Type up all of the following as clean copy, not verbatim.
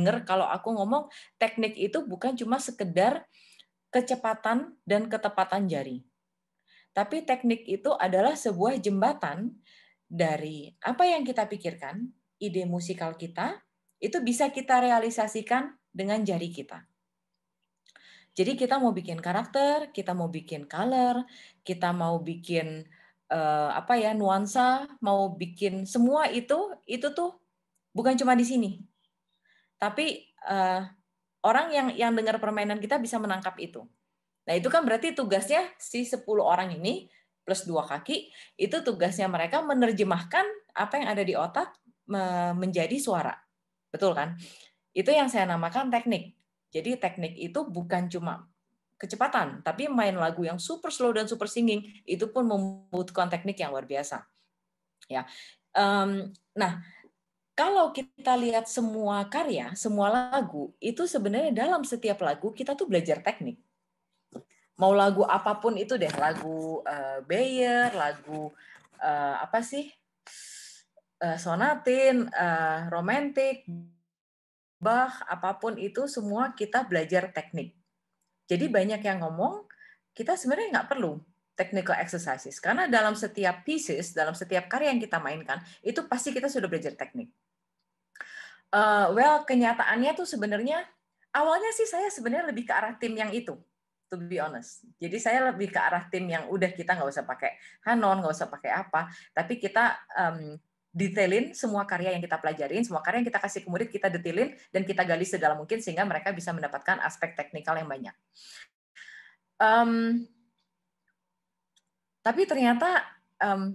dengar kalau aku ngomong teknik itu bukan cuma sekedar kecepatan dan ketepatan jari. Tapi teknik itu adalah sebuah jembatan dari apa yang kita pikirkan, ide musikal kita, itu bisa kita realisasikan dengan jari kita. Jadi kita mau bikin karakter, kita mau bikin color, kita mau bikin nuansa, mau bikin semua itu tuh bukan cuma di sini. Tapi orang yang dengar permainan kita bisa menangkap itu. Nah, itu kan berarti tugasnya si 10 orang ini plus 2 kaki, itu tugasnya mereka menerjemahkan apa yang ada di otak menjadi suara. Betul kan? Itu yang saya namakan teknik. Jadi teknik itu bukan cuma kecepatan, tapi main lagu yang super slow dan super singing, itu pun membutuhkan teknik yang luar biasa. Ya. Nah, kalau kita lihat semua karya, semua lagu, itu sebenarnya dalam setiap lagu kita tuh belajar teknik. Mau lagu apapun itu deh, lagu Bayer, lagu sonatin, romantik, Bach, apapun itu semua kita belajar teknik. Jadi banyak yang ngomong, kita sebenarnya nggak perlu technical exercises, karena dalam setiap pieces, dalam setiap karya yang kita mainkan, itu pasti kita sudah belajar teknik. Kenyataannya tuh sebenarnya, awalnya sih saya sebenarnya lebih ke arah tim yang itu, to be honest. Jadi saya lebih ke arah tim yang udah kita nggak usah pakai Hanon, nggak usah pakai apa, tapi kita detailin semua karya yang kita pelajarin, semua karya yang kita kasih ke murid kita detailin dan kita gali sedalam mungkin sehingga mereka bisa mendapatkan aspek teknikal yang banyak. Tapi ternyata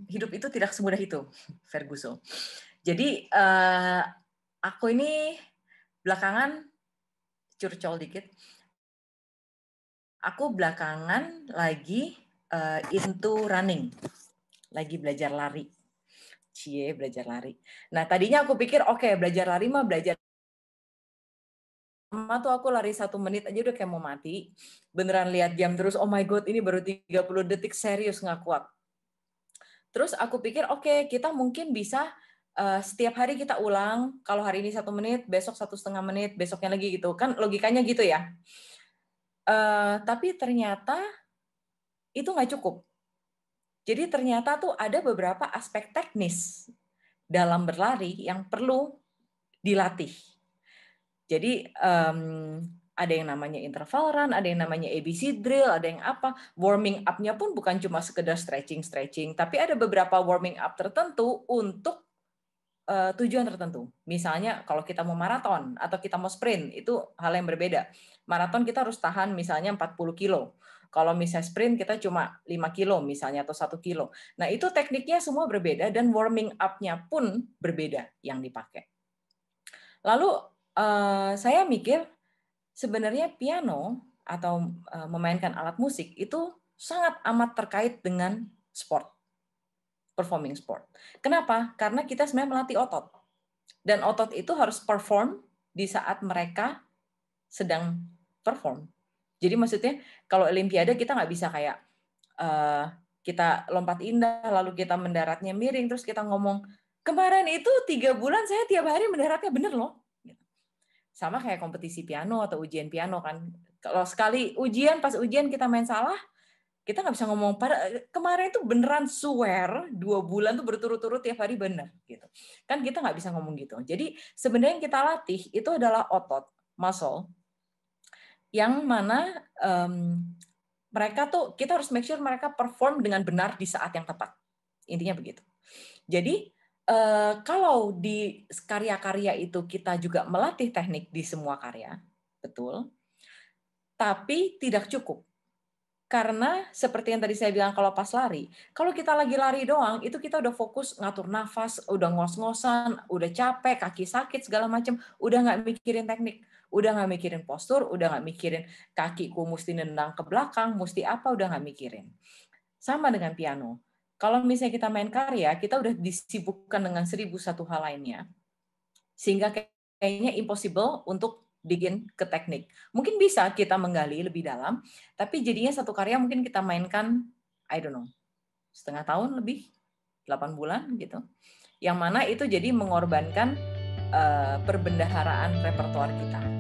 hidup itu tidak semudah itu, Ferguson. Jadi aku ini belakangan curcol dikit. Aku belakangan lagi into running, lagi belajar lari. Belajar lari. Nah, tadinya aku pikir oke, belajar lari mah belajar tuh aku lari 1 menit aja udah kayak mau mati. Beneran lihat jam terus, oh my god, ini baru 30 detik, serius nggak kuat. Terus aku pikir oke, kita mungkin bisa setiap hari kita ulang, kalau hari ini 1 menit, besok 1,5 menit, besoknya lagi gitu. Kan logikanya gitu ya. Tapi ternyata itu nggak cukup. Jadi ternyata tuh ada beberapa aspek teknis dalam berlari yang perlu dilatih. Jadi ada yang namanya interval run, ada yang namanya ABC drill, ada yang apa. Warming up-nya pun bukan cuma sekedar stretching, tapi ada beberapa warming up tertentu untuk tujuan tertentu. Misalnya kalau kita mau maraton atau kita mau sprint, itu hal yang berbeda. Maraton kita harus tahan misalnya 40 kilo. Kalau misalnya sprint kita cuma 5 kilo misalnya atau 1 kilo. Nah, itu tekniknya semua berbeda dan warming up-nya pun berbeda yang dipakai. Lalu saya mikir sebenarnya piano atau memainkan alat musik itu sangat amat terkait dengan sport, performing sport. Kenapa? Karena kita sebenarnya melatih otot. Dan otot itu harus perform di saat mereka sedang perform. Jadi maksudnya kalau Olimpiade kita nggak bisa kayak kita lompat indah, lalu kita mendaratnya miring, terus kita ngomong, kemarin itu 3 bulan saya tiap hari mendaratnya bener loh. Sama kayak kompetisi piano atau ujian piano kan. Kalau sekali ujian, pas ujian kita main salah, kita nggak bisa ngomong pada kemarin itu beneran swear 2 bulan tuh berturut-turut tiap hari bener gitu. Kan kita nggak bisa ngomong gitu. Jadi sebenarnya yang kita latih itu adalah otot, muscle, yang mana mereka tuh kita harus make sure mereka perform dengan benar di saat yang tepat. Intinya begitu. Jadi kalau di karya-karya itu kita juga melatih teknik di semua karya, betul, tapi tidak cukup. Karena seperti yang tadi saya bilang kalau pas lari, kalau kita lagi lari doang, itu kita udah fokus ngatur nafas, udah ngos-ngosan, udah capek, kaki sakit, segala macam, udah nggak mikirin teknik, udah nggak mikirin postur, udah nggak mikirin kakiku mesti nendang ke belakang, mesti apa, udah nggak mikirin. Sama dengan piano. Kalau misalnya kita main karya, kita udah disibukkan dengan 1001 hal lainnya, sehingga kayaknya impossible untuk bikin ke teknik. Mungkin bisa kita menggali lebih dalam, tapi jadinya satu karya mungkin kita mainkan, I don't know, setengah tahun lebih, 8 bulan gitu. Yang mana itu jadi mengorbankan perbendaharaan repertoar kita.